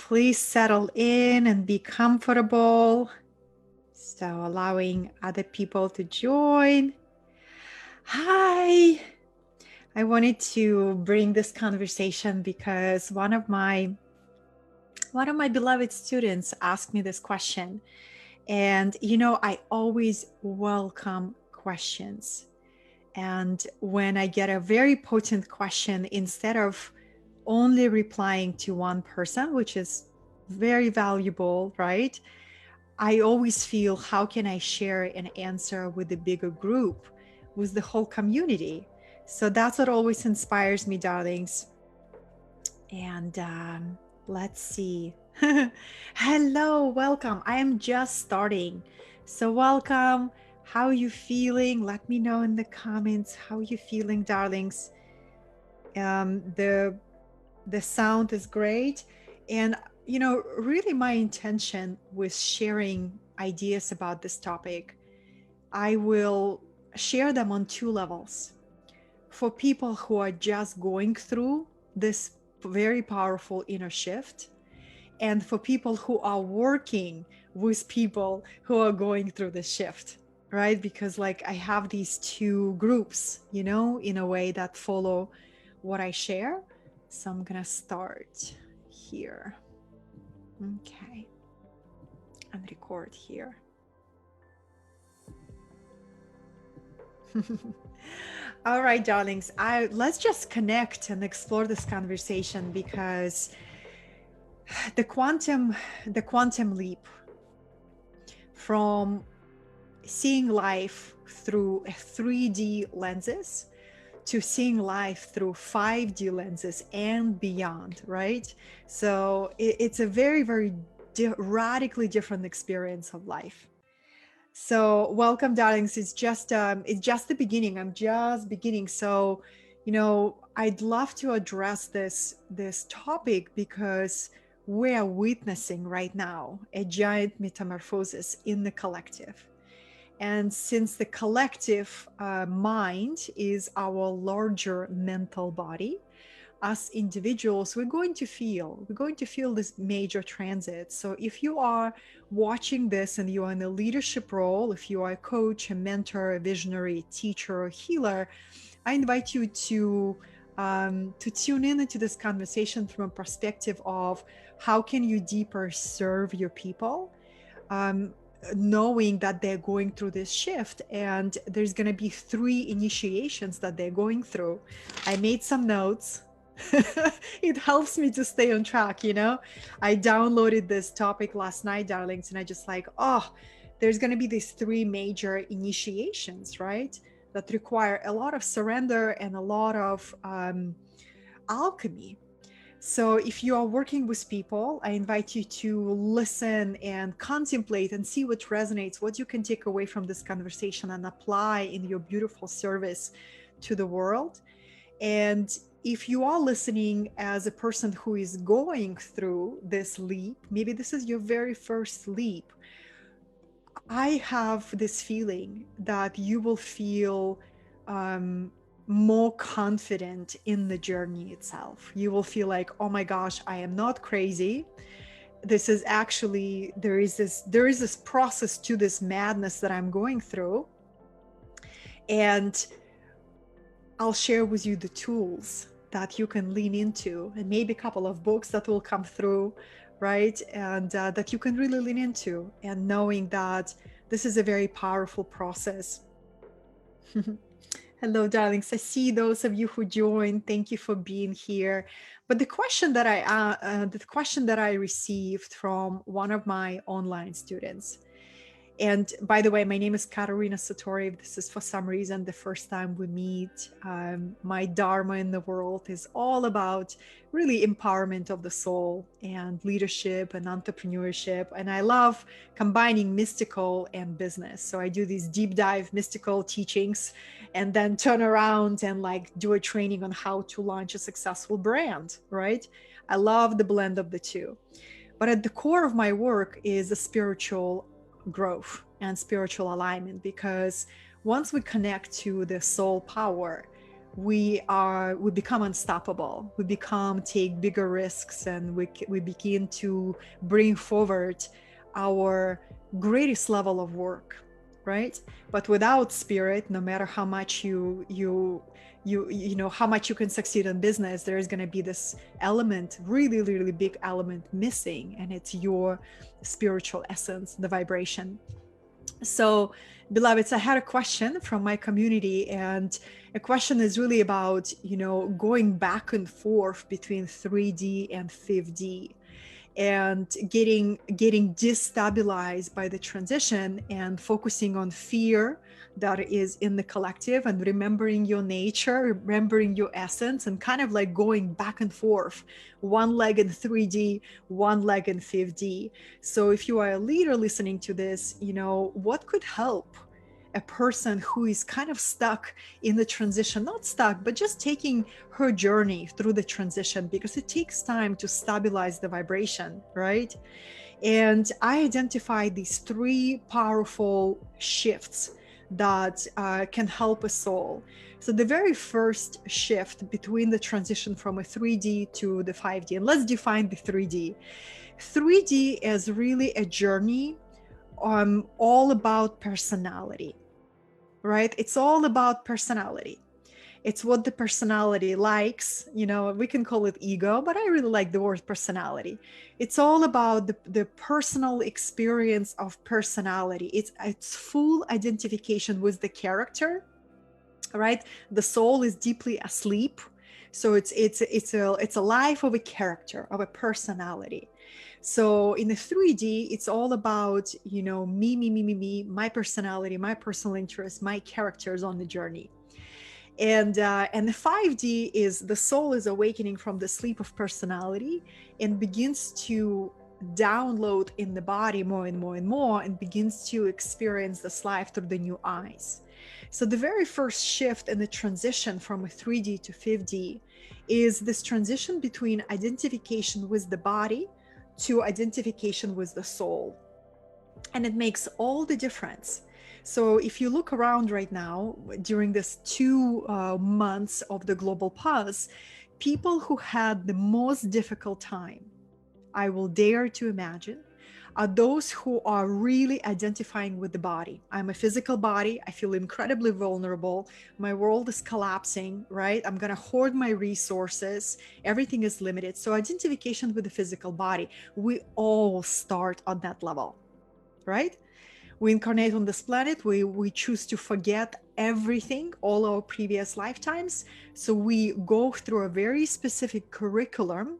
Please settle in and be comfortable. So allowing other people to join. Hi. I wanted to bring this conversation because one of my beloved students asked me this question. And I always welcome questions. And when I get a very potent question, instead of only replying to one person, which is very valuable, right? I always feel, how can I share an answer with a bigger group, with the whole community? So that's what always inspires me, darlings. And let's see. Hello, welcome. I am just starting. So welcome. How are you feeling? Let me know in the comments. How are you feeling, darlings? The sound is great. And really my intention with sharing ideas about this topic, I will share them on two levels. For people who are just going through this very powerful inner shift, and for people who are working with people who are going through the shift, right? Because I have these two groups, in a way that follow what I share. So I'm gonna start here. Okay, and record here. All right, darlings, let's just connect and explore this conversation, because the quantum leap from seeing life through 3D lenses to seeing life through 5D lenses and beyond, right? So it's a very, very radically different experience of life. So welcome, darlings. It's just the beginning. I'm just beginning. So, I'd love to address this topic because we are witnessing right now a giant metamorphosis in the collective. And since the collective mind is our larger mental body, us individuals, we're going to feel this major transit. So if you are watching this and you are in a leadership role, if you are a coach, a mentor, a visionary, teacher, or healer, I invite you to tune in into this conversation from a perspective of how can you deeper serve your people, knowing that they're going through this shift, and there's going to be 3 initiations that they're going through. I made some notes. It helps me to stay on track. I downloaded this topic last night, darlings, and I just there's going to be these 3 major initiations, right, that require a lot of surrender and a lot of alchemy. So if you are working with people, I invite you to listen and contemplate and see what resonates, what you can take away from this conversation and apply in your beautiful service to the world. And if you are listening as a person who is going through this leap, maybe this is your very first leap, I have this feeling that you will feel more confident in the journey itself. You will feel like, oh my gosh, I am not crazy. This is actually, there is this process to this madness that I'm going through. And I'll share with you the tools that you can lean into, and maybe a couple of books that will come through, right? And that you can really lean into, and knowing that this is a very powerful process. Hello, darlings. I see those of you who joined. Thank you for being here. But the question that I received from one of my online students, and by the way, my name is Katarina Satori. If this is for some reason the first time we meet, my dharma in the world is all about really empowerment of the soul and leadership and entrepreneurship. And I love combining mystical and business. So I do these deep dive mystical teachings and then turn around and do a training on how to launch a successful brand, right? I love the blend of the two. But at the core of my work is a spiritual growth and spiritual alignment, because once we connect to the soul power, we become unstoppable. We become take bigger risks, and we begin to bring forward our greatest level of work, right? But without spirit, no matter how much you know how much you can succeed in business, there is going to be this element, really really big element missing, and it's your spiritual essence, the vibration. So, beloveds, I had a question from my community, and a question is really about, you know, going back and forth between 3D and 5D, and getting destabilized by the transition, and focusing on fear that is in the collective, and remembering your nature, remembering your essence, and kind of like going back and forth, one leg in 3D, one leg in 5D. So if you are a leader listening to this, you know, what could help a person who is kind of stuck in the transition, not stuck, but just taking her journey through the transition, because it takes time to stabilize the vibration, right? And I identified these three powerful shifts that can help us all. So the very first shift between the transition from a 3D to the 5D, and let's define the 3D. 3D is really a journey all about personality, right? It's all about personality. It's what the personality likes. You know, we can call it ego, but I really like the word personality. It's all about the personal experience of personality. It's full identification with the character, right? The soul is deeply asleep. So it's a life of a character, of a personality. So in the 3D, it's all about, you know, me, my personality, my personal interests, my characters on the journey. And the 5D is the soul is awakening from the sleep of personality and begins to download in the body more and more and more, and begins to experience this life through the new eyes. So the very first shift in the transition from a 3D to 5D is this transition between identification with the body to identification with the soul. And it makes all the difference. So if you look around right now, during this 2 months of the global pause, people who had the most difficult time, I will dare to imagine, are those who are really identifying with the body. I'm a physical body. I feel incredibly vulnerable. My world is collapsing, right? I'm going to hoard my resources. Everything is limited. So identification with the physical body, we all start on that level, right? We incarnate on this planet. We choose to forget everything, all our previous lifetimes. So we go through a very specific curriculum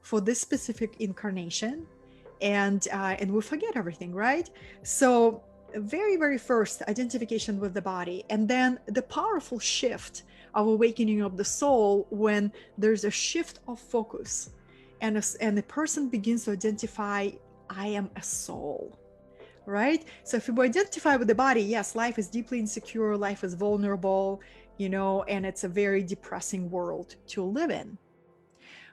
for this specific incarnation, and we forget everything, right? So very first, identification with the body, and then the powerful shift of awakening of the soul when there's a shift of focus, and the person begins to identify, I am a soul, right? So if you identify with the body, yes, life is deeply insecure, life is vulnerable, you know, and it's a very depressing world to live in.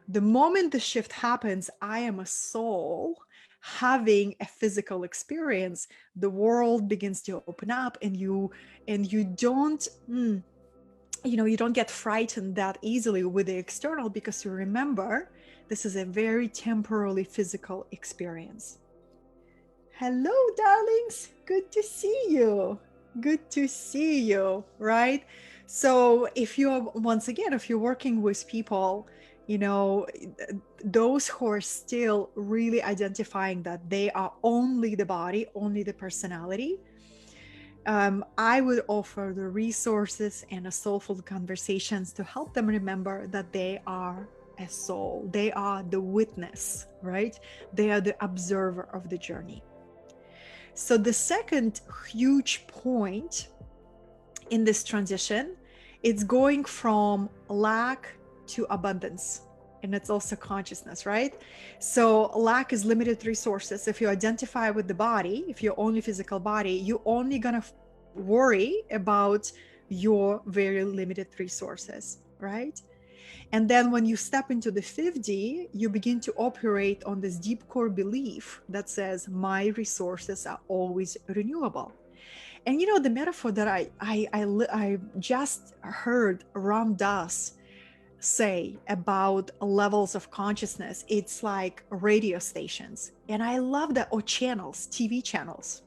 The moment the shift happens, I am a soul having a physical experience, the world begins to open up, and you don't you know, you don't get frightened that easily with the external, because you remember this is a very temporarily physical experience. Hello, darlings. Good to see you. Good to see you, right? So if you're, once again, if you're working with people, you know, those who are still really identifying that they are only the body, only the personality, I would offer the resources and a soulful conversations to help them remember that they are a soul. They are the witness, right? They are the observer of the journey. So the second huge point in this transition, it's going from lack to abundance. And it's also consciousness, right? So lack is limited resources. If you identify with the body, if you're only physical body, you're only gonna worry about your very limited resources, right? And then when you step into the 5D, you begin to operate on this deep core belief that says, my resources are always renewable. And you know, the metaphor that I just heard Ram Dass say about levels of consciousness, it's like radio stations. And I love that, or channels, TV channels.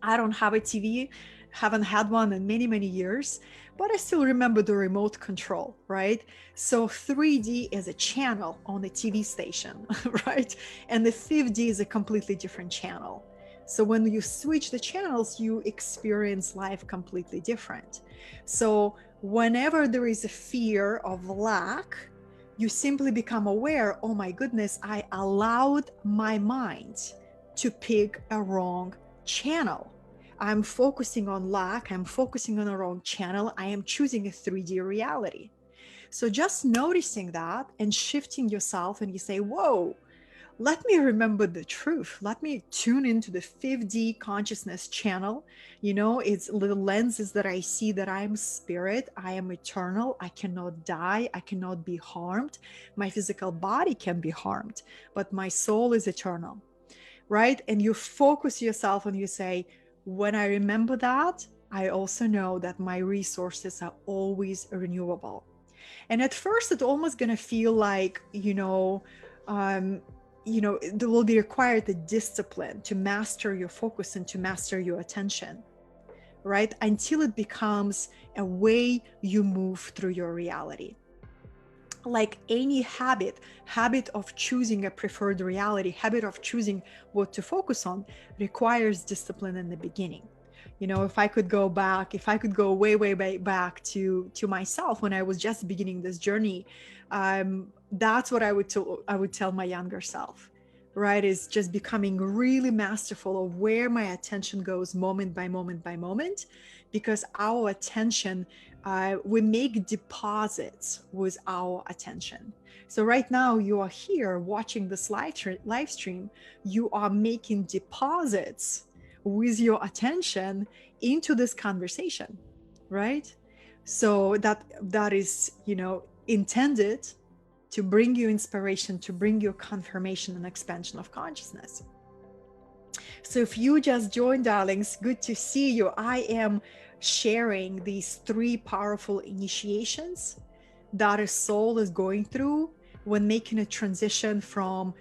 I don't have a TV, haven't had one in many, many years, but I still remember the remote control, right? So 3D is a channel on the TV station, right? And the 5D is a completely different channel. So when you switch the channels, you experience life completely different. So whenever there is a fear of lack, you simply become aware, oh my goodness, I allowed my mind to pick a wrong channel. I'm focusing on lack, I'm focusing on the wrong channel, I am choosing a 3D reality. So just noticing that and shifting yourself, and you say, whoa, let me remember the truth. Let me tune into the 5D consciousness channel. You know, it's the lenses that I see, that I am spirit, I am eternal, I cannot die, I cannot be harmed. My physical body can be harmed, but my soul is eternal, right? And you focus yourself and you say, when I remember that, I also know that my resources are always renewable. And at first, it's almost going to feel like, there will be required the discipline to master your focus and to master your attention, right? Until it becomes a way you move through your reality. Like any habit of choosing a preferred reality, habit of choosing what to focus on, requires discipline in the beginning. You know, if I could go way back to myself when I was just beginning this journey, that's what I would tell my younger self, right? Is just becoming really masterful of where my attention goes moment by moment by moment, because our attention, we make deposits with our attention. So right now you are here watching this live stream, you are making deposits with your attention into this conversation, right? So that is, intended to bring you inspiration, to bring you confirmation and expansion of consciousness. So if you just joined, darlings, good to see you. I am sharing these 3 powerful initiations that a soul is going through when making a transition from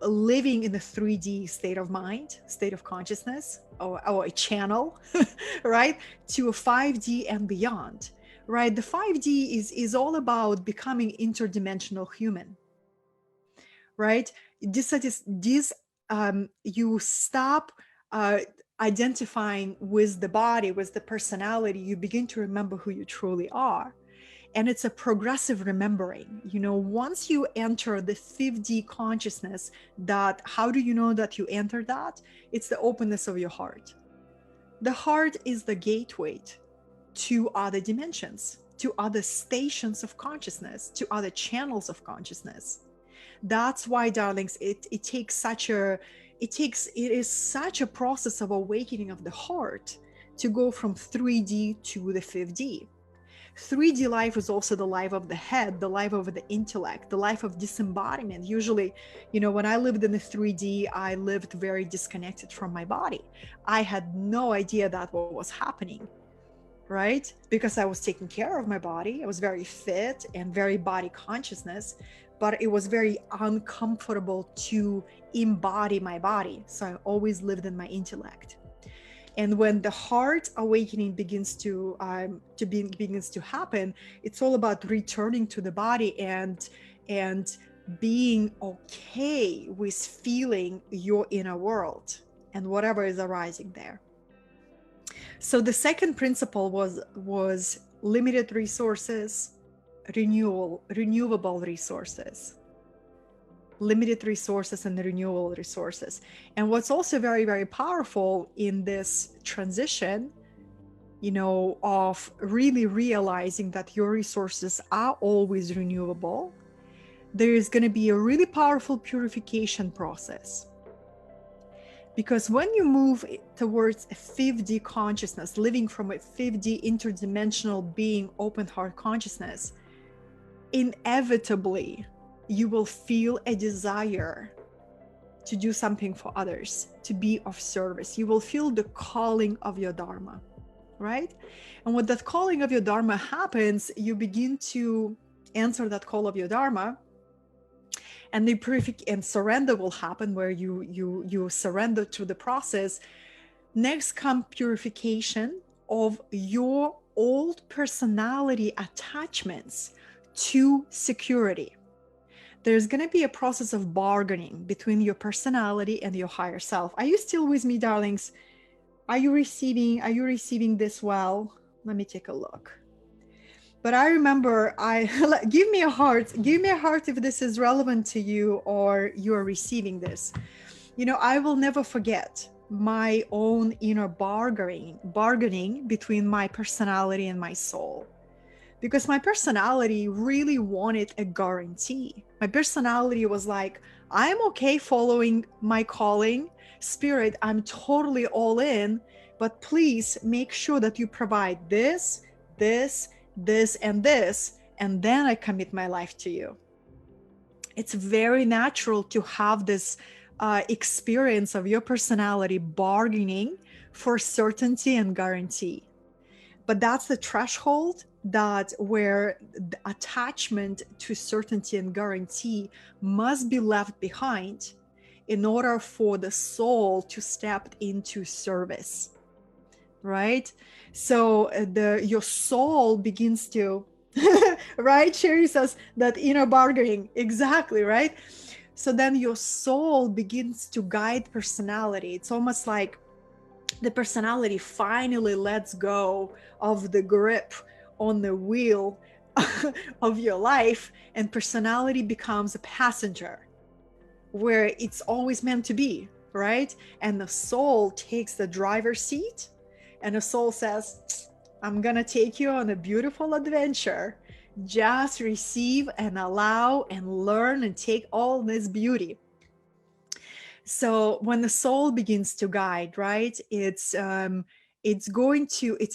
living in the 3D state of mind, state of consciousness, or a channel, right, to a 5D and beyond, right? The 5D is all about becoming interdimensional human, right? You stop identifying with the body, with the personality. You begin to remember who you truly are. And it's a progressive remembering. Once you enter the 5D consciousness, that how do you know that you enter that? It's the openness of your heart. The heart is the gateway to other dimensions, to other stations of consciousness, to other channels of consciousness. That's why, darlings, it is such a process of awakening of the heart to go from 3D to the 5D. 3D life is also the life of the head, the life of the intellect, the life of disembodiment. Usually, when I lived in the 3D, I lived very disconnected from my body. I had no idea that what was happening, right? Because I was taking care of my body. I was very fit and very body consciousness, but it was very uncomfortable to embody my body. So I always lived in my intellect. And when the heart awakening begins to happen, it's all about returning to the body and being okay with feeling your inner world and whatever is arising there. So the second principle was limited resources, renewable resources. Limited resources and renewable resources. And what's also very, very powerful in this transition, of really realizing that your resources are always renewable, there is going to be a really powerful purification process. Because when you move towards a 5D consciousness, living from a 5D interdimensional being, open heart consciousness, inevitably you will feel a desire to do something for others, to be of service. You will feel the calling of your Dharma, right? And when that calling of your Dharma happens, you begin to answer that call of your Dharma, and the purification and surrender will happen, where you surrender to the process. Next comes purification of your old personality attachments to security. There's going to be a process of bargaining between your personality and your higher self. Are you still with me, darlings? Are you receiving this well? Let me take a look. But I remember, give me a heart if this is relevant to you or you're receiving this. You know, I will never forget my own inner bargaining between my personality and my soul. Because my personality really wanted a guarantee. My personality was like, I'm okay following my calling. Spirit, I'm totally all in, but please make sure that you provide this, and this, and then I commit my life to you. It's very natural to have this experience of your personality bargaining for certainty and guarantee. But that's the threshold where the attachment to certainty and guarantee must be left behind in order for the soul to step into service, right? So your soul begins to, right? Sherry says that inner bargaining, exactly, right? So then your soul begins to guide personality. It's almost like the personality finally lets go of the grip on the wheel of your life, and personality becomes a passenger where it's always meant to be, right? And the soul takes the driver's seat, and the soul says, I'm gonna take you on a beautiful adventure. Just receive and allow and learn and take all this beauty. So when the soul begins to guide, right, it's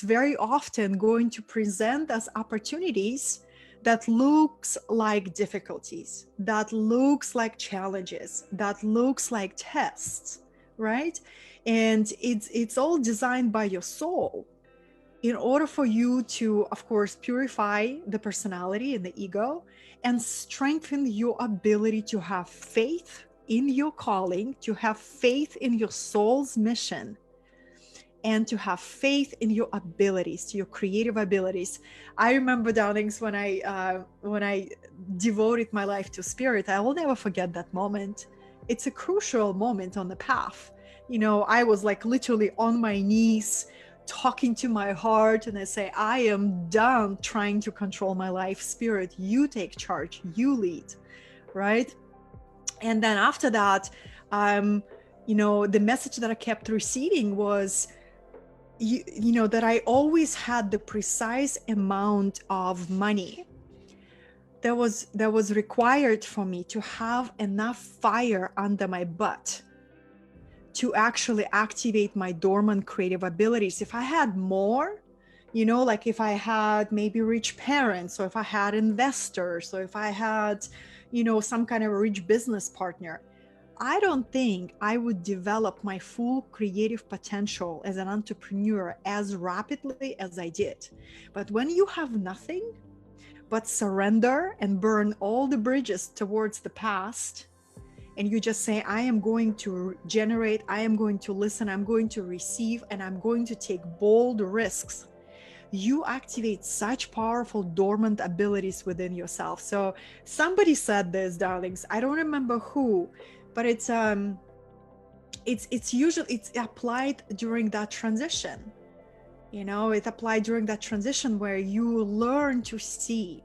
very often going to present us opportunities that looks like difficulties, that looks like challenges, that looks like tests, right? And it's all designed by your soul in order for you to, of course, purify the personality and the ego and strengthen your ability to have faith in your calling, to have faith in your soul's mission, and to have faith in your abilities, your creative abilities. I remember, darlings, when I devoted my life to spirit, I will never forget that moment. It's a crucial moment on the path. You know, I was like literally on my knees, talking to my heart, and I say, I am done trying to control my life. Spirit, you take charge, you lead, right? And then after that, the message that I kept receiving was, that I always had the precise amount of money that was required for me to have enough fire under my butt to actually activate my dormant creative abilities. If I had more, like if I had maybe rich parents, or if I had investors, or if I had, some kind of a rich business partner, I don't think I would develop my full creative potential as an entrepreneur as rapidly as I did. But when you have nothing but surrender and burn all the bridges towards the past, and you just say, I am going to generate, I am going to listen, I'm going to receive, and I'm going to take bold risks, you activate such powerful dormant abilities within yourself. So somebody said this, darlings, I don't remember who, but it's applied during that transition. It applied during that transition where you learn to see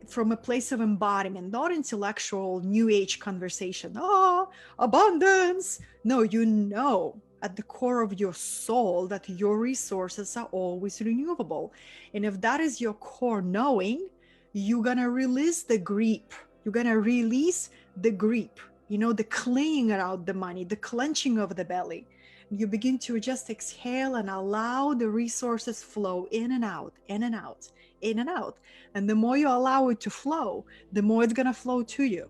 from a place of embodiment, not intellectual new age conversation. Oh, abundance. No, at the core of your soul that your resources are always renewable. And if that is your core knowing, you're gonna release the grip. You're gonna release the grip, the clinging around the money, the clenching of the belly. You begin to just exhale and allow the resources flow in and out, in and out, in and out. And the more you allow it to flow, the more it's going to flow to you.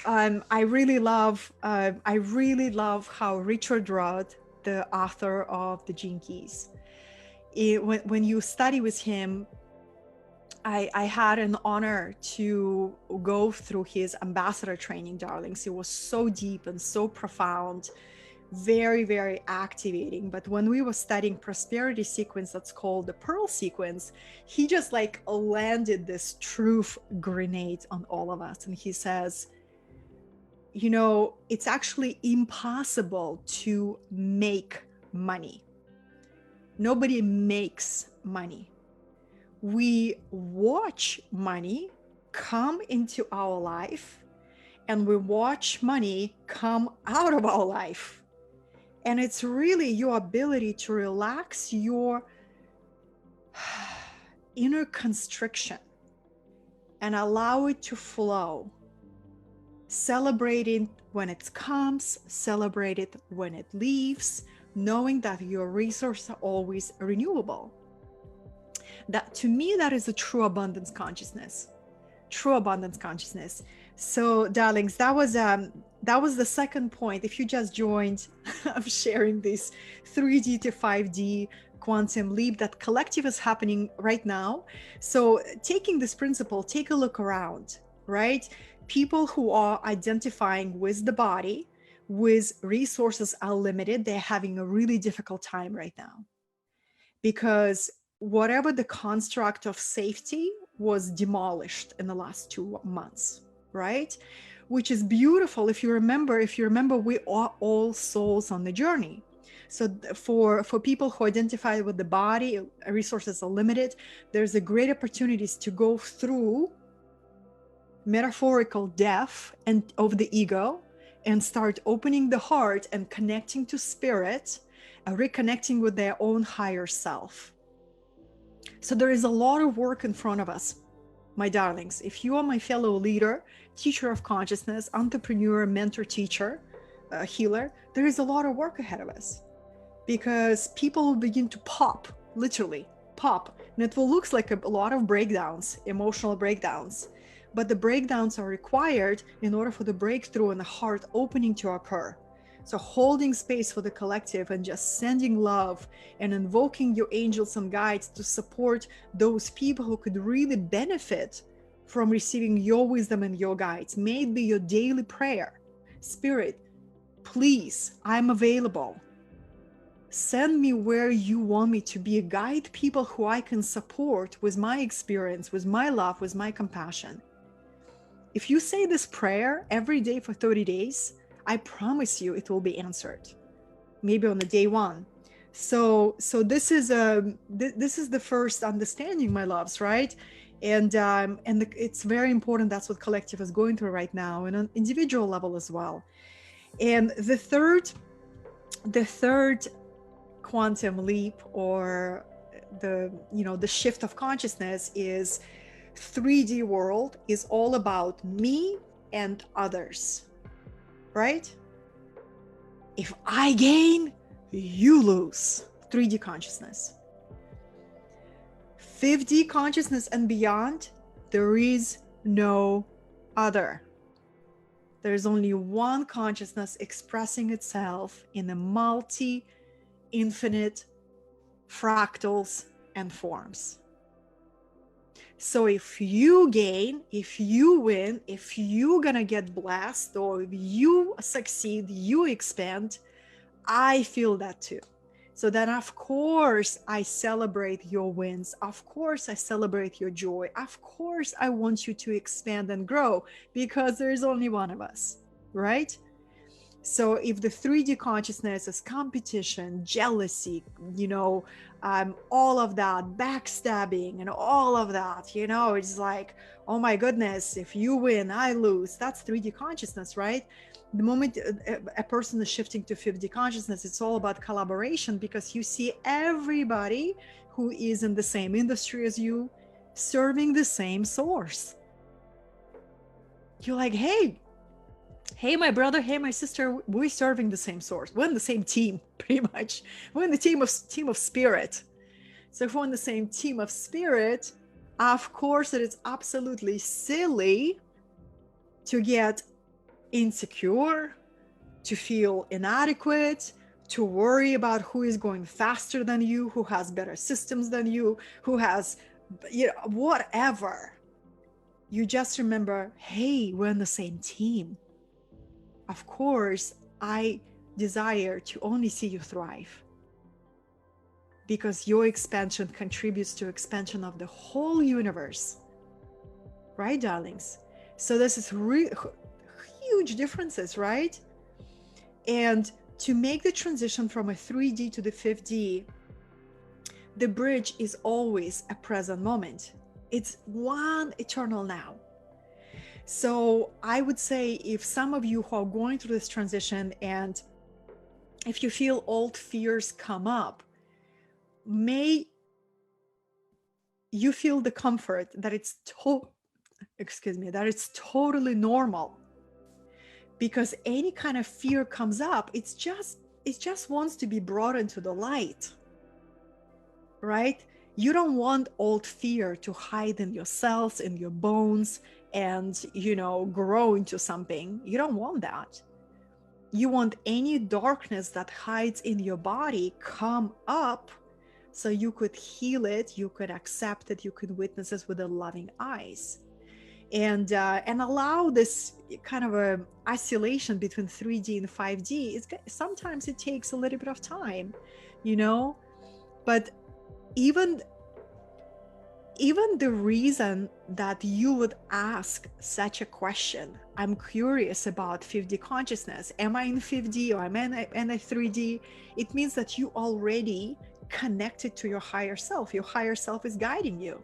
I really love how Richard Rudd, the author of the Gene Keys, when you study with him, I had an honor to go through his ambassador training, darlings. It was so deep and so profound, very, very activating. But when we were studying prosperity sequence, that's called the Pearl sequence, he just like landed this truth grenade on all of us. And he says, you know, it's actually impossible to make money. Nobody makes money. We watch money come into our life, and we watch money come out of our life. And it's really your ability to relax your inner constriction and allow it to flow. Celebrating when it comes, celebrate it when it leaves, knowing that your resources are always renewable. That, to me, that is a true abundance consciousness. True abundance consciousness. So, darlings, that was the second point. If you just joined, I'm sharing this 3D to 5D quantum leap that collective is happening right now. So, taking this principle, take a look around, right? People who are identifying with the body, with resources are limited, they're having a really difficult time right now. Because whatever the construct of safety was demolished in the last 2 months, right? Which is beautiful. If you remember, we are all souls on the journey. So for people who identify with the body, resources are limited, there's a great opportunities to go through metaphorical death and of the ego and start opening the heart and connecting to spirit, reconnecting with their own higher self. So there is a lot of work in front of us, my darlings. If you are my fellow leader, teacher of consciousness, entrepreneur, mentor, teacher, healer, there is a lot of work ahead of us, because people will begin to pop, literally pop, and it will look like a lot of breakdowns, emotional breakdowns. But the breakdowns are required in order for the breakthrough and the heart opening to occur. So holding space for the collective and just sending love and invoking your angels and guides to support those people who could really benefit from receiving your wisdom and your guides. May it be your daily prayer. Spirit, please, I'm available. Send me where you want me to be. Guide people who I can support with my experience, with my love, with my compassion. If you say this prayer every day for 30 days, I promise you it will be answered, maybe on the day one. So this is the first understanding, my loves, right? And it's very important. That's what collective is going through right now, and on an individual level as well. And the third quantum leap, or the shift of consciousness, is 3D world is all about me and others, right? If I gain, you lose. 3D consciousness. 5D consciousness and beyond, there is no other. There is only one consciousness expressing itself in a infinite fractals and forms. So if you gain, if you win, if you're gonna get blessed, or if you succeed, you expand, I feel that too. So then, of course, I celebrate your wins. Of course, I celebrate your joy. Of course, I want you to expand and grow, because there is only one of us, right? So if the 3D consciousness is competition, jealousy, all of that, backstabbing and all of that, it's like, oh my goodness, if you win, I lose. That's 3D consciousness, right? The moment a person is shifting to 5D consciousness, it's all about collaboration, because you see everybody who is in the same industry as you, serving the same source. You're like, hey, my brother, hey, my sister, we're serving the same source. We're in the same team, pretty much. We're in the team of spirit. So if we're in the same team of spirit, of course it is absolutely silly to get insecure, to feel inadequate, to worry about who is going faster than you, who has better systems than you, who has, whatever. You just remember, hey, we're on the same team. Of course, I desire to only see you thrive, because your expansion contributes to expansion of the whole universe. Right, darlings? So this is huge differences, right? And to make the transition from a 3D to the 5D, the bridge is always a present moment. It's one eternal now. So I would say, if some of you who are going through this transition, and if you feel old fears come up, may you feel the comfort that it's that it's totally normal. Because any kind of fear comes up, it just wants to be brought into the light, right? You don't want old fear to hide in your cells, in your bones, and grow into something. You don't want that. You want any darkness that hides in your body come up, so you could heal it, you could accept it, you could witness it with the loving eyes. And allow this kind of a oscillation between 3D and 5D. Sometimes it takes a little bit of time, but even the reason that you would ask such a question, I'm curious about 5D consciousness, am I in 5D or am I in a 3D, it means that you already connected to your higher self. Your higher self is guiding you.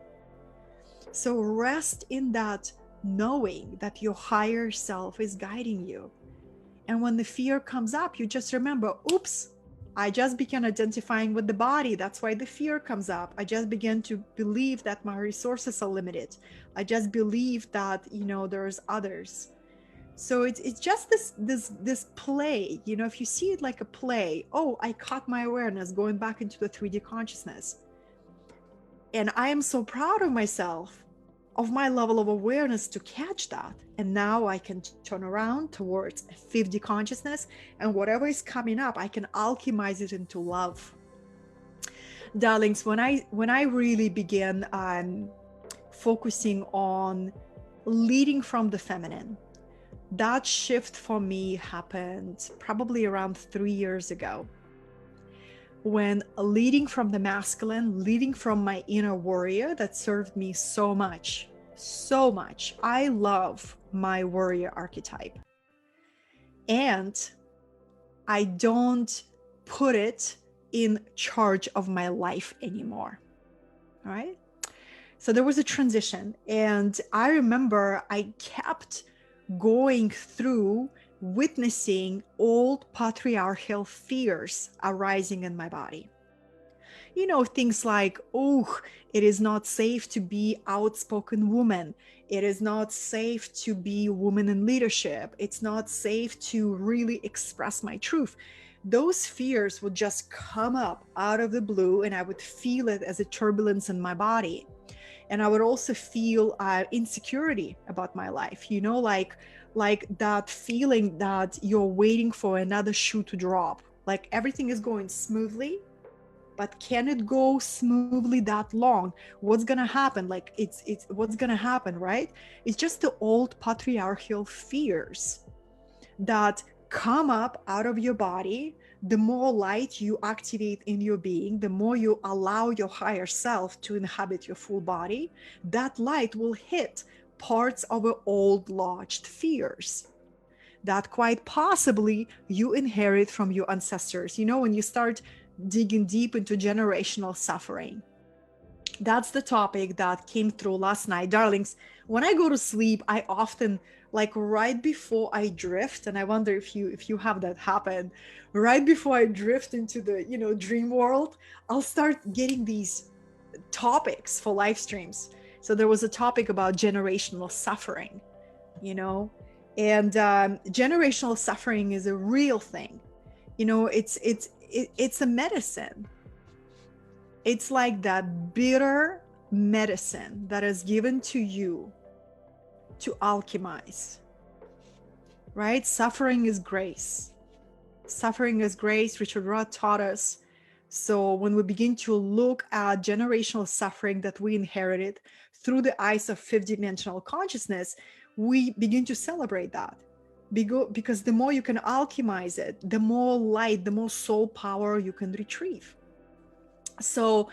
So rest in that, knowing that your higher self is guiding you. And when the fear comes up, you just remember, oops, I just began identifying with the body. That's why the fear comes up. I just began to believe that my resources are limited. I just believe that, there's others. So it's just this play, if you see it like a play, oh, I caught my awareness going back into the 3D consciousness. And I am so proud of myself, of my level of awareness to catch that. And now I can turn around towards 5D consciousness, and whatever is coming up, I can alchemize it into love. Darlings, when I really began focusing on leading from the feminine, that shift for me happened probably around 3 years ago. When leading from the masculine, leading from my inner warrior that served me so much. I love my warrior archetype. And I don't put it in charge of my life anymore. All right. So there was a transition. And I remember I kept going through witnessing old patriarchal fears arising in my body. Things like, oh, it is not safe to be outspoken woman. It is not safe to be woman in leadership. It's not safe to really express my truth. Those fears would just come up out of the blue, and I would feel it as a turbulence in my body. And I would also feel insecurity about my life, like that feeling that you're waiting for another shoe to drop. Like everything is going smoothly, but can it go smoothly that long? What's gonna happen? Like it's what's gonna happen, right? It's just the old patriarchal fears that come up out of your body. The more light you activate in your being, the more you allow your higher self to inhabit your full body, that light will hit parts of your old lodged fears that quite possibly you inherit from your ancestors. When you start digging deep into generational suffering, that's the topic that came through last night. Darlings, when I go to sleep, I often, like right before I drift, and I wonder if you have that happen, right before I drift into the dream world, I'll start getting these topics for live streams. So there was a topic about generational suffering, and generational suffering is a real thing. It's a medicine. It's like that bitter medicine that is given to you to alchemize, right? Suffering is grace. Suffering is grace. Richard Rudd taught us. So when we begin to look at generational suffering that we inherited through the eyes of fifth dimensional consciousness, we begin to celebrate that. Because the more you can alchemize it, the more light, the more soul power you can retrieve. So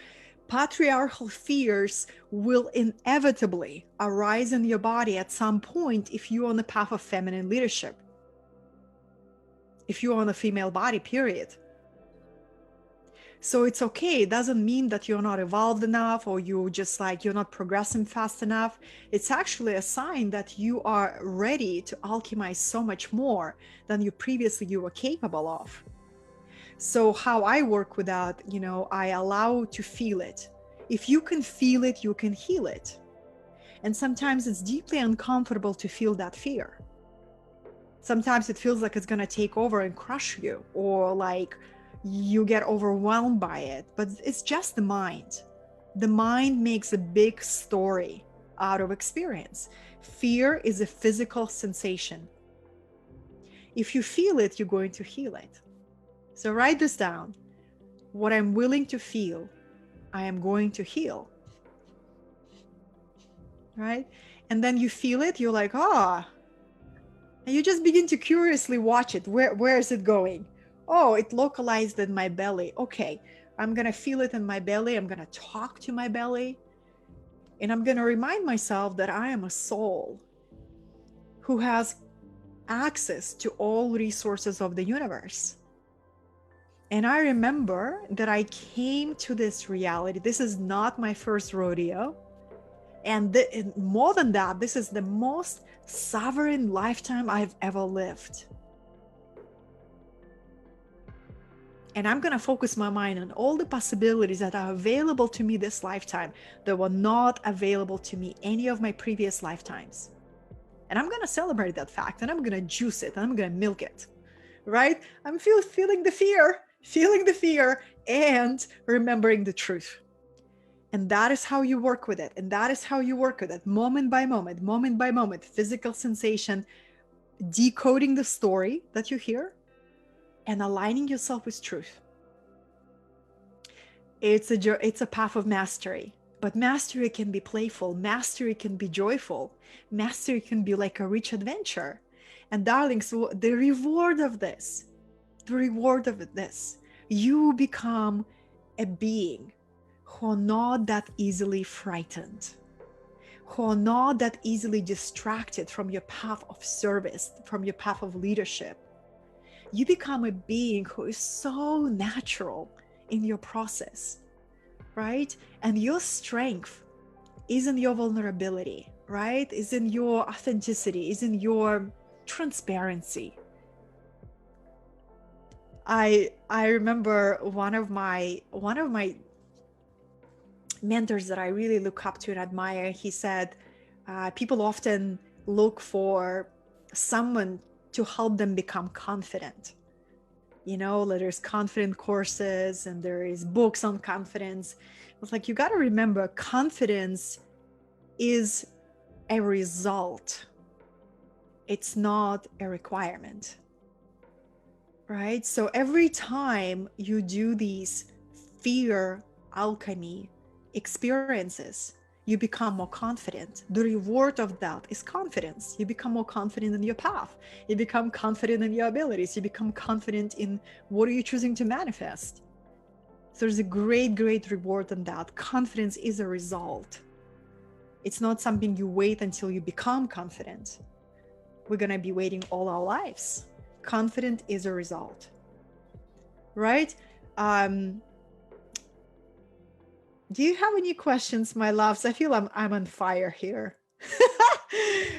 patriarchal fears will inevitably arise in your body at some point if you're on the path of feminine leadership, if you're on a female body, period. So it's okay. It doesn't mean that you're not evolved enough, or you're just like, you're not progressing fast enough. It's actually a sign that you are ready to alchemize so much more than you were capable of. So how I work with that, I allow to feel it. If you can feel it, you can heal it. And sometimes it's deeply uncomfortable to feel that fear. Sometimes it feels like it's going to take over and crush you, or like you get overwhelmed by it, but it's just the mind. The mind makes a big story out of experience. Fear is a physical sensation. If you feel it, you're going to heal it. So write this down. What I'm willing to feel, I am going to heal. Right? And then you feel it, you're like, and you just begin to curiously watch it. Where is it going? Oh, it localized in my belly. Okay, I'm going to feel it in my belly. I'm going to talk to my belly. And I'm going to remind myself that I am a soul who has access to all resources of the universe. And I remember that I came to this reality. This is not my first rodeo. And more than that, this is the most sovereign lifetime I've ever lived. And I'm going to focus my mind on all the possibilities that are available to me this lifetime that were not available to me any of my previous lifetimes. And I'm going to celebrate that fact, and I'm going to juice it, and I'm going to milk it, right? I'm feeling the fear and remembering the truth. And that is how you work with it. And that is how you work with it, moment by moment, physical sensation, decoding the story that you hear, and aligning yourself with truth. It's a path of mastery, but mastery can be playful. Mastery can be joyful. Mastery can be like a rich adventure. And darlings, the reward of this, you become a being who are not that easily frightened, who are not that easily distracted from your path of service, from your path of leadership. You become a being who is so natural in your process, right? And your strength is in your vulnerability, right? Is in your authenticity, is in your transparency. I remember one of my mentors that I really look up to and admire, he said, people often look for someone to help them become confident. There's confident courses and there is books on confidence. It's like, you got to remember, confidence is a result. It's not a requirement, right? So every time you do these fear alchemy experiences, you become more confident. The reward of that is confidence. You become more confident in your path. You become confident in your abilities. You become confident in what are you choosing to manifest. So there's a great reward in that. Confidence is a result. It's not something you wait until you become confident. We're going to be waiting all our lives. Confident is a result, right? Do you have any questions, my loves? I feel I'm on fire here.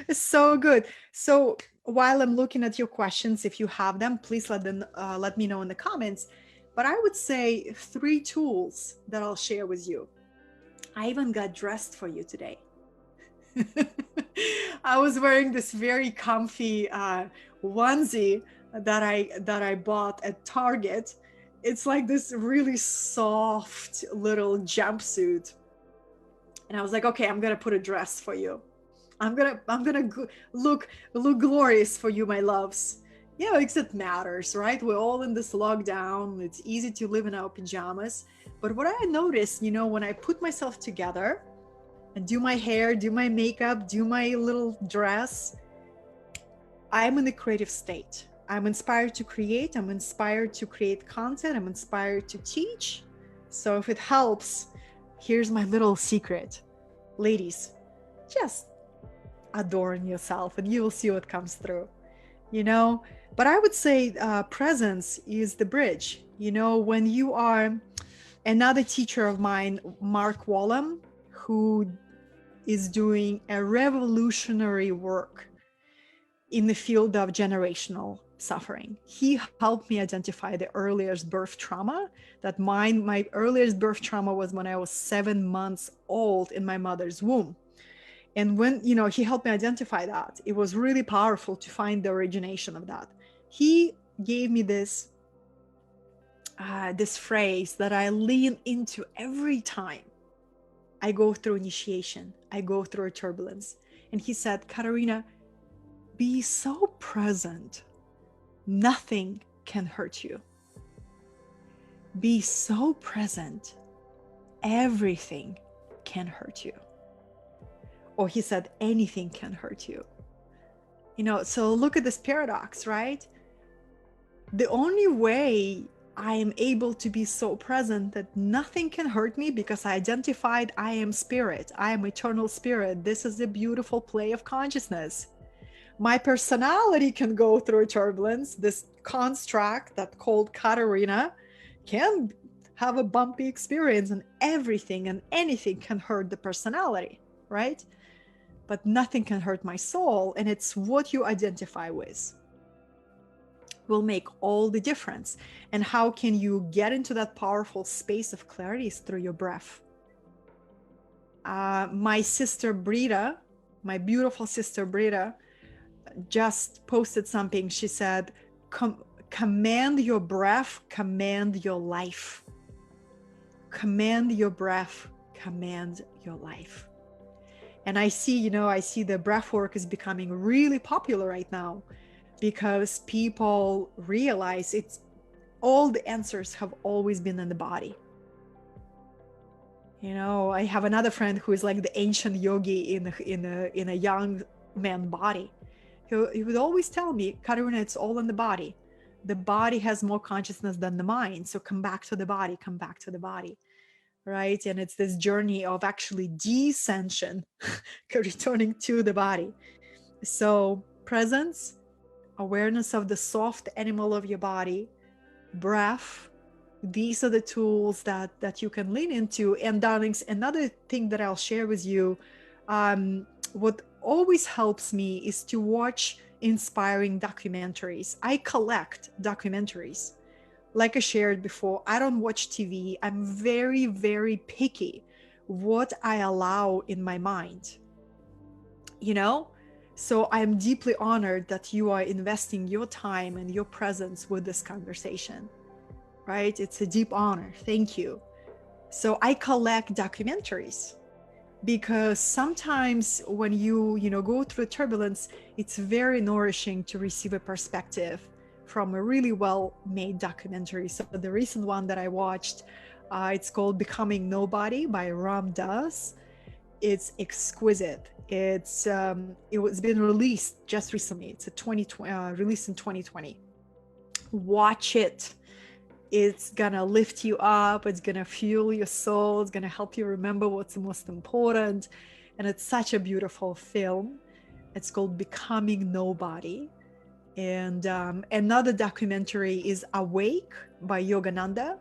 It's so good. So while I'm looking at your questions, if you have them, please let me know in the comments. But I would say 3 tools that I'll share with you. I even got dressed for you today. I was wearing this very comfy onesie that I bought at Target. It's like this really soft little jumpsuit. And I was like, okay, I'm going to put a dress for you. look glorious for you, my loves. Yeah, because it matters, right? We're all in this lockdown. It's easy to live in our pajamas. But what I noticed, when I put myself together and do my hair, do my makeup, do my little dress, I'm in a creative state. I'm inspired to create. I'm inspired to create content. I'm inspired to teach. So if it helps, here's my little secret. Ladies, just adorn yourself and you will see what comes through, you know? But I would say presence is the bridge. When you are another teacher of mine, Mark Wallum, who is doing a revolutionary work in the field of generational suffering. He helped me identify the earliest birth trauma. That my earliest birth trauma was when I was 7 months old in my mother's womb. And when, he helped me identify that, it was really powerful to find the origination of that. He gave me this phrase that I lean into every time I go through initiation, I go through a turbulence. And he said, Katarina, be so present. Nothing can hurt you. Be so present. Everything can hurt you. Or he said, anything can hurt you. So look at this paradox, right? The only way I am able to be so present that nothing can hurt me, because I identified I am spirit. I am eternal spirit. This is a beautiful play of consciousness. My personality can go through a turbulence. This construct that called Katarina can have a bumpy experience, and everything and anything can hurt the personality, right? But nothing can hurt my soul, and it's what you identify with will make all the difference. And how can you get into that powerful space of clarity? Is through your breath. My sister Brita, my beautiful sister Brita, just posted something. She said, command your breath, command your life. Command your breath, command your life. And I see the breath work is becoming really popular right now, because people realize all the answers have always been in the body. I have another friend who is like the ancient yogi in a young man body. He would always tell me, Katarina, it's all in the body. The body has more consciousness than the mind. So come back to the body, come back to the body. Right? And it's this journey of actually descension, returning to the body. So presence, awareness of the soft animal of your body, breath, these are the tools that you can lean into. And darlings, another thing that I'll share with you, what always helps me is to watch inspiring documentaries. I collect documentaries. Like I shared before, I don't watch TV. I'm very, very picky what I allow in my mind. So I'm deeply honored that you are investing your time and your presence with this conversation, right? It's a deep honor. Thank you. So I collect documentaries, because sometimes when you go through turbulence, it's very nourishing to receive a perspective from a really well-made documentary. So the recent one that I watched, it's called Becoming Nobody by Ram Dass. It's exquisite. It was been released just recently. It's released in 2020. Watch it. It's gonna lift you up. It's gonna fuel your soul. It's gonna help you remember what's most important. And it's such a beautiful film. It's called Becoming Nobody. And another documentary is Awake by Yogananda.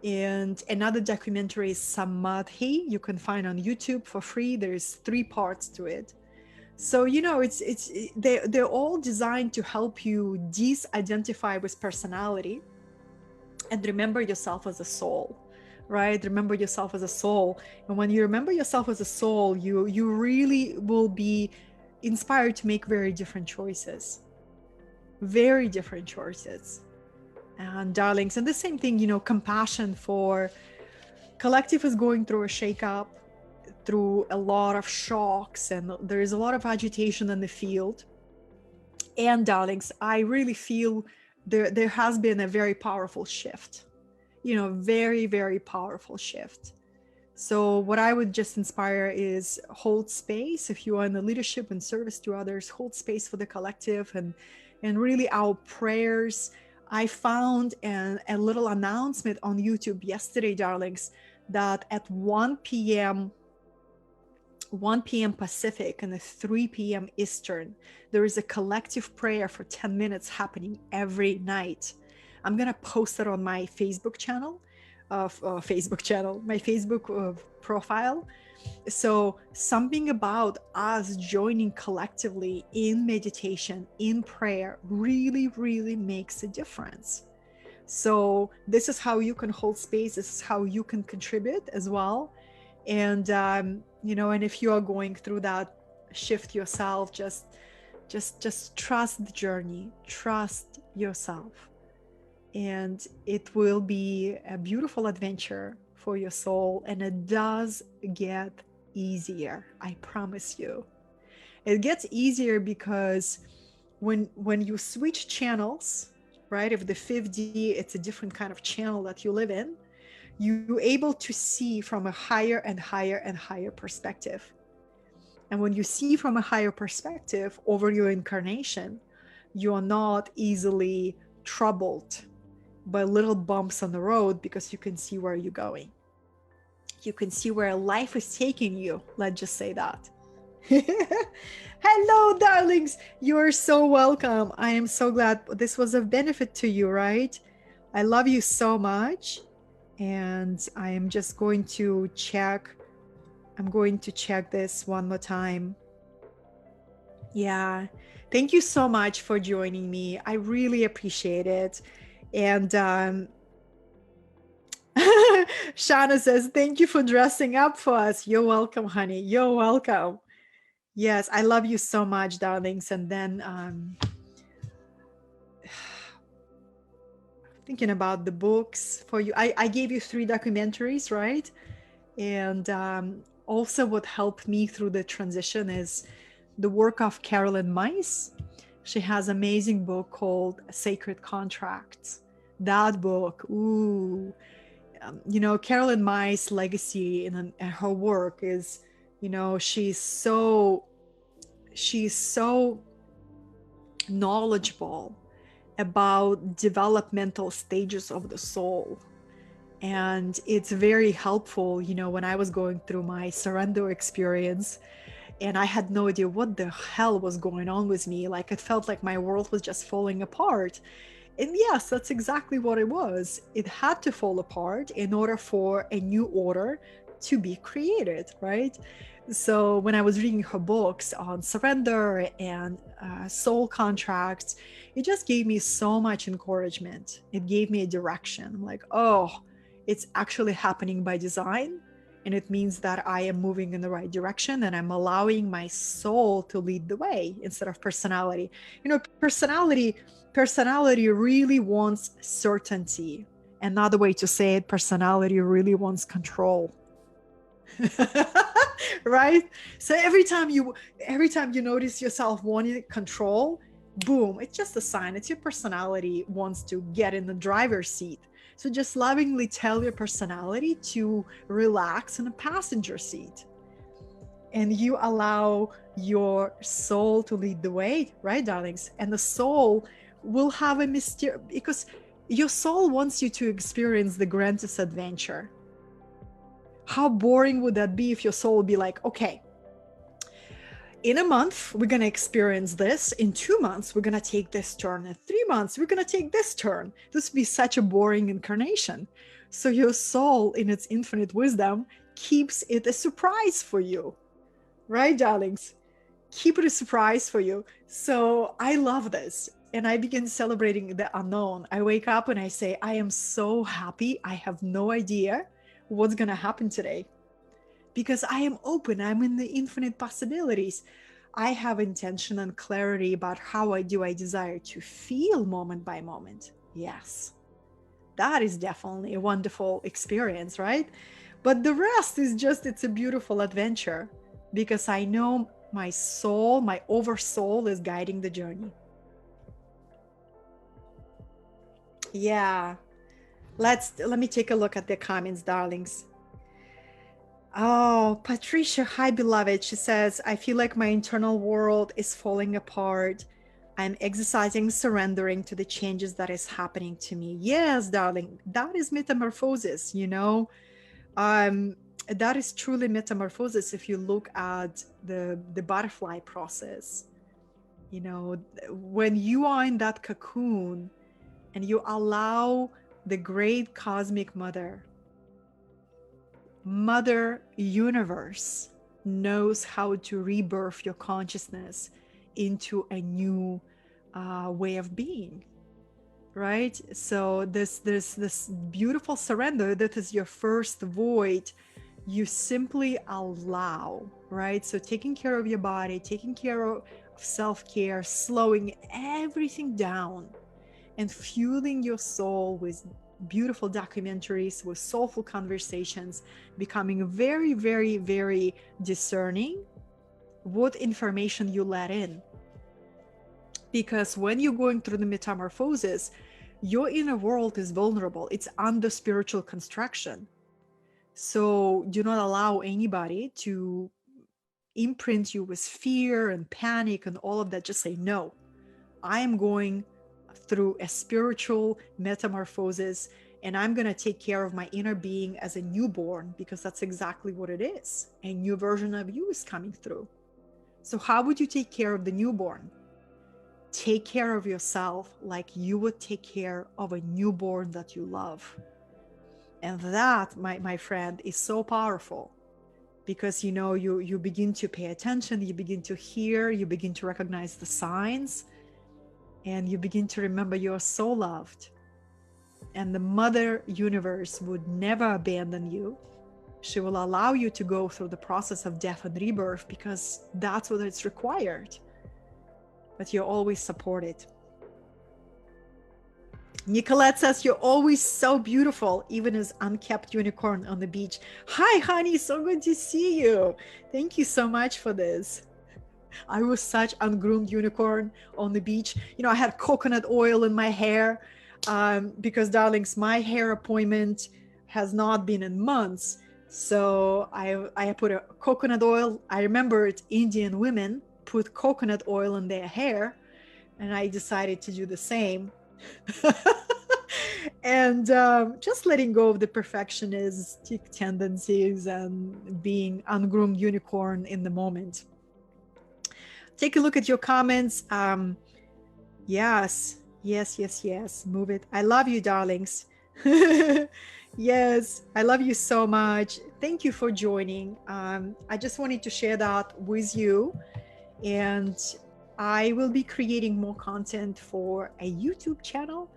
And another documentary is Samadhi. You can find on YouTube for free. There's 3 parts to it. So, they're all designed to help you de-identify with personality and remember yourself as a soul, right? Remember yourself as a soul. And when you remember yourself as a soul, you really will be inspired to make very different choices. Very different choices. And darlings, and the same thing, compassion for collective is going through a shakeup. through a lot of shocks, and there is a lot of agitation in the field. And darlings, I really feel there has been a very powerful shift, very, very powerful shift. So what I would just inspire is hold space. If you are in the leadership and service to others, hold space for the collective, and really our prayers. I found a little announcement on YouTube yesterday, darlings, that at 1 p.m. Pacific and at 3 p.m. Eastern, there is a collective prayer for 10 minutes happening every night. I'm going to post it on my Facebook channel, my Facebook profile. So something about us joining collectively in meditation, in prayer, really, really makes a difference. So this is how you can hold space. This is how you can contribute as well. And and if you are going through that shift yourself, just trust the journey, trust yourself, and it will be a beautiful adventure for your soul. And it does get easier, I promise you. It gets easier because when you switch channels, right? If the 5D, it's a different kind of channel that you live in, you're able to see from a higher and higher and higher perspective. And when you see from a higher perspective over your incarnation, you are not easily troubled by little bumps on the road, because you can see where you're going. You can see where life is taking you. Let's just say that. Hello, darlings. You're so welcome. I am so glad this was of benefit to you, right? I love you so much. And I am just going to check. I'm going to check this one more time. Yeah. Thank you so much for joining me. I really appreciate it. And Shana says, thank you for dressing up for us. You're welcome, honey. You're welcome. Yes, I love you so much, darlings. And then thinking about the books for you. I gave you 3 documentaries, right? And also what helped me through the transition is the work of Carolyn Myss. She has an amazing book called Sacred Contracts. That book, Carolyn Myss' legacy in her work is, she's so knowledgeable about developmental stages of the soul. And it's very helpful, when I was going through my surrender experience, and I had no idea what the hell was going on with me. Like, it felt like my world was just falling apart. And yes, that's exactly what it was. It had to fall apart in order for a new order to be created, right? So when I was reading her books on surrender and soul contracts, it just gave me so much encouragement. It gave me a direction. I'm like, oh, it's actually happening by design. And it means that I am moving in the right direction, and I'm allowing my soul to lead the way instead of personality. Personality really wants certainty. Another way to say it, personality really wants control. Right? So every time you notice yourself wanting control, boom, it's just a sign. It's your personality wants to get in the driver's seat. So just lovingly tell your personality to relax in a passenger seat. And you allow your soul to lead the way, right, darlings? And the soul will have a mystery, because your soul wants you to experience the grandest adventure. How boring would that be if your soul would be like, okay, in a month, we're going to experience this. In 2 months, we're going to take this turn. In 3 months, we're going to take this turn. This would be such a boring incarnation. So your soul, in its infinite wisdom, keeps it a surprise for you. Right, darlings? Keep it a surprise for you. So I love this. And I begin celebrating the unknown. I wake up and I say, I am so happy. I have no idea what's going to happen today. Because I am open, I'm in the infinite possibilities. I have intention and clarity about how I desire to feel moment by moment. Yes, that is definitely a wonderful experience, right? But the rest is just, it's a beautiful adventure because I know my soul, my oversoul is guiding the journey. Yeah. Let me take a look at the comments, darlings. Oh, Patricia, hi, beloved. She says, I feel like my internal world is falling apart. I'm exercising, surrendering to the changes that is happening to me. Yes, darling, that is metamorphosis, you know. That is truly metamorphosis if you look at the butterfly process. You know, when you are in that cocoon and you allow the great cosmic mother universe knows how to rebirth your consciousness into a new way of being, right? So this beautiful surrender, that is your first void. You simply allow, right? So taking care of your body, taking care of self-care, slowing everything down and fueling your soul with beautiful documentaries, with soulful conversations, becoming very, very, very discerning what information you let in. Because when you're going through the metamorphosis, your inner world is vulnerable. It's under spiritual construction. So do not allow anybody to imprint you with fear and panic and all of that. Just say, no, I am going through a spiritual metamorphosis and I'm going to take care of my inner being as a newborn, because that's exactly what it is. A new version of you is coming through. So how would you take care of the newborn? Take care of yourself like you would take care of a newborn that you love. And that, my friend, is so powerful, because you begin to pay attention, you begin to hear, you begin to recognize the signs, and you begin to remember you're so loved. And the mother universe would never abandon you. She will allow you to go through the process of death and rebirth because that's what it's required. But you're always supported. Nicolette says, you're always so beautiful, even as unkept unicorn on the beach. Hi, honey, so good to see you. Thank you so much for this. I was such ungroomed unicorn on the beach. I had coconut oil in my hair because, darlings, my hair appointment has not been in months. So I put a coconut oil. I remember Indian women put coconut oil in their hair, and I decided to do the same. And just letting go of the perfectionistic tendencies and being ungroomed unicorn in the moment. Take a look at your comments. Yes. Move it. I love you, darlings. Yes, I love you so much. Thank you for joining. I just wanted to share that with you. And I will be creating more content for a YouTube channel.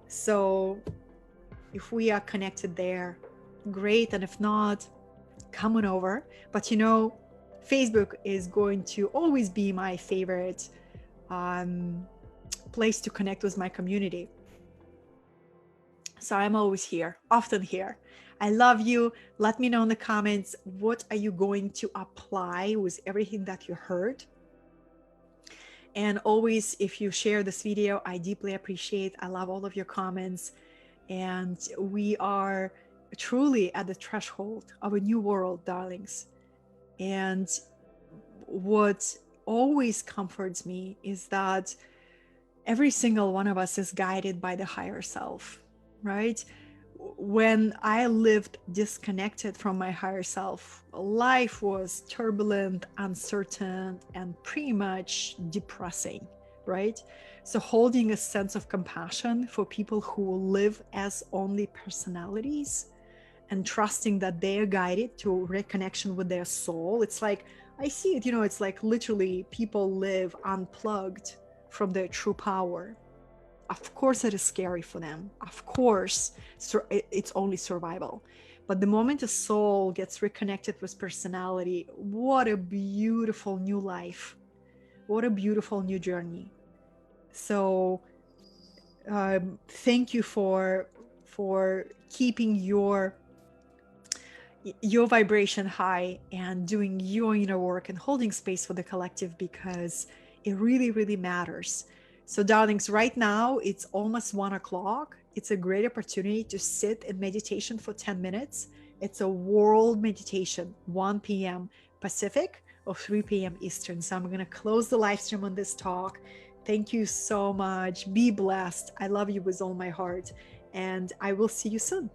So if we are connected there, great. And if not, come on over. But Facebook is going to always be my favorite place to connect with my community. So I'm always here, often here. I love you. Let me know in the comments, what are you going to apply with everything that you heard? And always, if you share this video, I deeply appreciate. I love all of your comments. And we are truly at the threshold of a new world, darlings. And what always comforts me is that every single one of us is guided by the higher self, right? When I lived disconnected from my higher self, life was turbulent, uncertain, and pretty much depressing, right? So holding a sense of compassion for people who live as only personalities and trusting that they are guided to reconnection with their soul. It's like, I see it, it's like literally people live unplugged from their true power. Of course it is scary for them. Of course it's only survival. But the moment a soul gets reconnected with personality, what a beautiful new life. What a beautiful new journey. So thank you for keeping your your vibration high and doing your inner work and holding space for the collective, because it really, really matters. So, darlings, right now it's almost 1 o'clock. It's a great opportunity to sit in meditation for 10 minutes. It's a world meditation, 1 p.m. Pacific or 3 p.m. Eastern. So, I'm going to close the live stream on this talk. Thank you so much. Be blessed. I love you with all my heart. And I will see you soon.